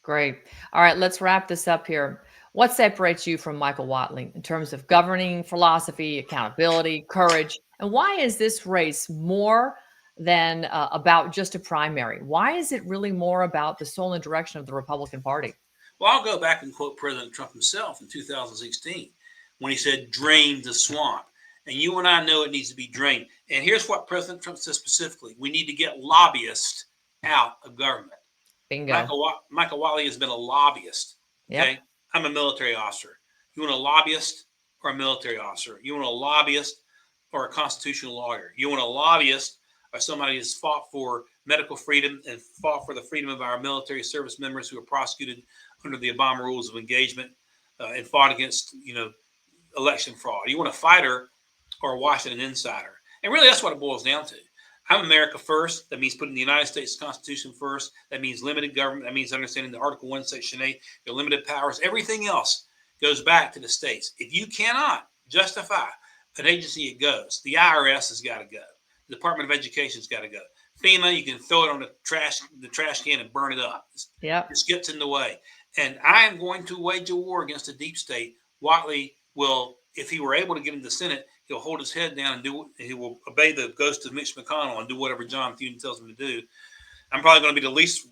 Great. All right, let's wrap this up here. What separates you from Michael Whatley in terms of governing philosophy, accountability, courage? And why is this race more than about just a primary? Why is it really more about the soul and direction of the Republican Party? Well, I'll go back and quote President Trump himself in 2016 when he said, drain the swamp. And you and I know it needs to be drained. And here's what President Trump says specifically: we need to get lobbyists out of government. Bingo. Michael Whatley has been a lobbyist. Yep. Okay. I'm a military officer. You want a lobbyist or a military officer? You want a lobbyist or a constitutional lawyer? You want a lobbyist or somebody who's fought for medical freedom and fought for the freedom of our military service members who are prosecuted under the Obama rules of engagement and fought against, election fraud? You want a fighter or a Washington insider? And really, that's what it boils down to. I'm America first. That means putting the United States Constitution first. That means limited government. That means understanding the Article 1, Section 8, your limited powers. Everything else goes back to the states. If you cannot justify an agency, it goes. The IRS has got to go. The Department of Education's got to go. FEMA, you can throw it on the trash can and burn it up. This gets in the way. And I am going to wage a war against the deep state. Whatley will, if he were able to get into the Senate, he'll hold his head down and he will obey the ghost of Mitch McConnell and do whatever John Thune tells him to do. I'm probably going to be the least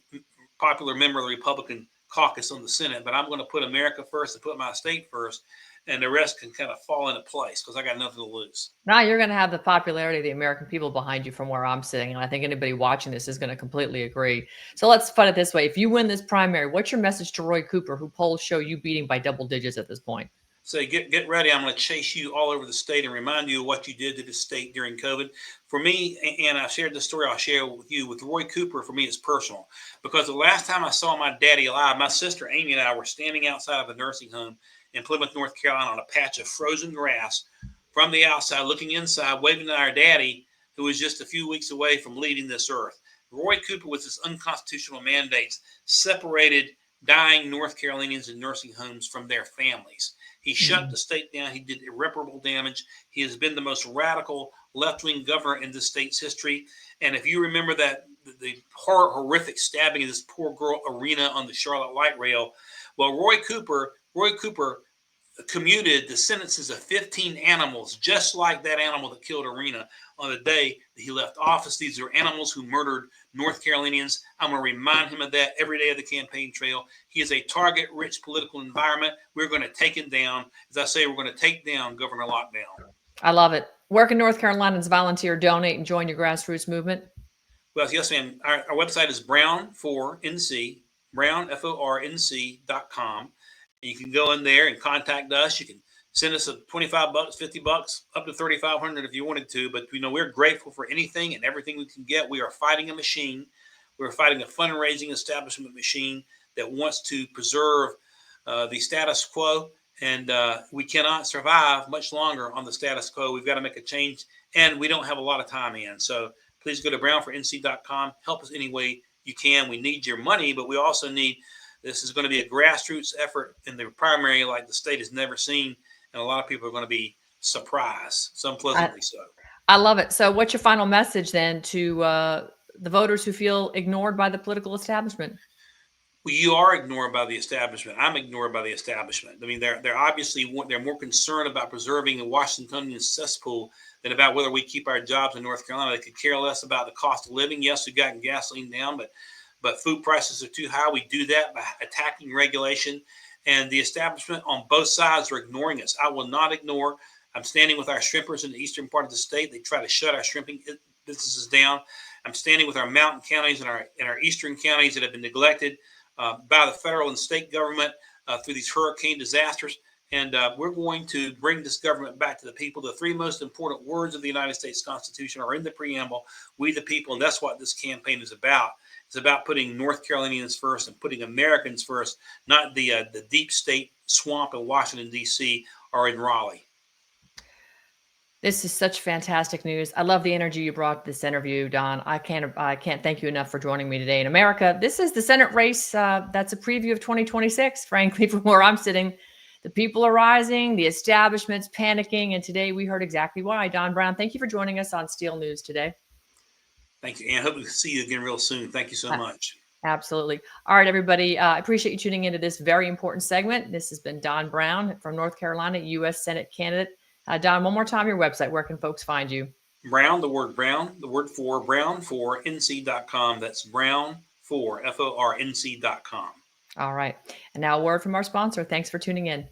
popular member of the Republican caucus on the Senate, but I'm going to put America first and put my state first, and the rest can kind of fall into place because I got nothing to lose. Now you're going to have the popularity of the American people behind you from where I'm sitting, and I think anybody watching this is going to completely agree. So let's put it this way. If you win this primary, what's your message to Roy Cooper, who polls show you beating by double digits at this point? Say, get ready. I'm going to chase you all over the state and remind you of what you did to the state during COVID. For me, and I shared this story, I'll share with you. With Roy Cooper, for me, it's personal. Because the last time I saw my daddy alive, my sister Amy and I were standing outside of a nursing home in Plymouth, North Carolina, on a patch of frozen grass from the outside, looking inside, waving at our daddy, who was just a few weeks away from leaving this earth. Roy Cooper, with his unconstitutional mandates, separated dying North Carolinians in nursing homes from their families. He shut the state down. He did irreparable damage. He has been the most radical left-wing governor in the state's history. And if you remember that the horrific stabbing of this poor girl, Arena, on the Charlotte light rail, well, Roy Cooper commuted the sentences of 15 animals, just like that animal that killed Arena, on the day that he left office. These are animals who murdered North Carolinians. I'm going to remind him of that every day of the campaign trail. He is a target-rich political environment. We're going to take him down. As I say, we're going to take down Governor Lockdown. I love it. Where can North Carolinians volunteer, donate, and join your grassroots movement? Well, yes, ma'am. Our website is brown4nc, brownfornc.com. And you can go in there and contact us. You can send us a $25, $50, up to $3,500 if you wanted to. But we're grateful for anything and everything we can get. We are fighting a machine. We're fighting a fundraising establishment machine that wants to preserve the status quo, and we cannot survive much longer on the status quo. We've got to make a change, and we don't have a lot of time in. So please go to brownfornc.com. Help us any way you can. We need your money, but we also need. This is going to be a grassroots effort in the primary like the state has never seen, and a lot of people are going to be surprised, some pleasantly so. I love it. So what's your final message then to the voters who feel ignored by the political establishment? Well, you are ignored by the establishment. I'm ignored by the establishment. I mean, they're obviously they're more concerned about preserving the Washingtonian cesspool than about whether we keep our jobs in North Carolina. They could care less about the cost of living. Yes, we've gotten gasoline down, but food prices are too high. We do that by attacking regulation, and the establishment on both sides are ignoring us. I will not ignore. I'm standing with our shrimpers in the eastern part of the state. They try to shut our shrimping businesses down. I'm standing with our mountain counties and our eastern counties that have been neglected by the federal and state government through these hurricane disasters. And we're going to bring this government back to the people. The three most important words of the United States Constitution are in the preamble: we the people. And that's what this campaign is about. It's about putting North Carolinians first and putting Americans first, not the deep state swamp in Washington, D.C. or in Raleigh. This is such fantastic news. I love the energy you brought to this interview, Don. I can't thank you enough for joining me today. In America, this is the Senate race. That's a preview of 2026. Frankly, from where I'm sitting, the people are rising, the establishment's panicking, and today we heard exactly why. Don Brown, thank you for joining us on Steel News today. Thank you, Ann. Hope to see you again real soon. Thank you so much. Absolutely. All right, everybody. I appreciate you tuning into this very important segment. This has been Don Brown from North Carolina, U.S. Senate candidate. Don, one more time, your website. Where can folks find you? Brown, the word brown, the word for brown for nc.com. That's brown for FORNC.com. All right. And now a word from our sponsor. Thanks for tuning in.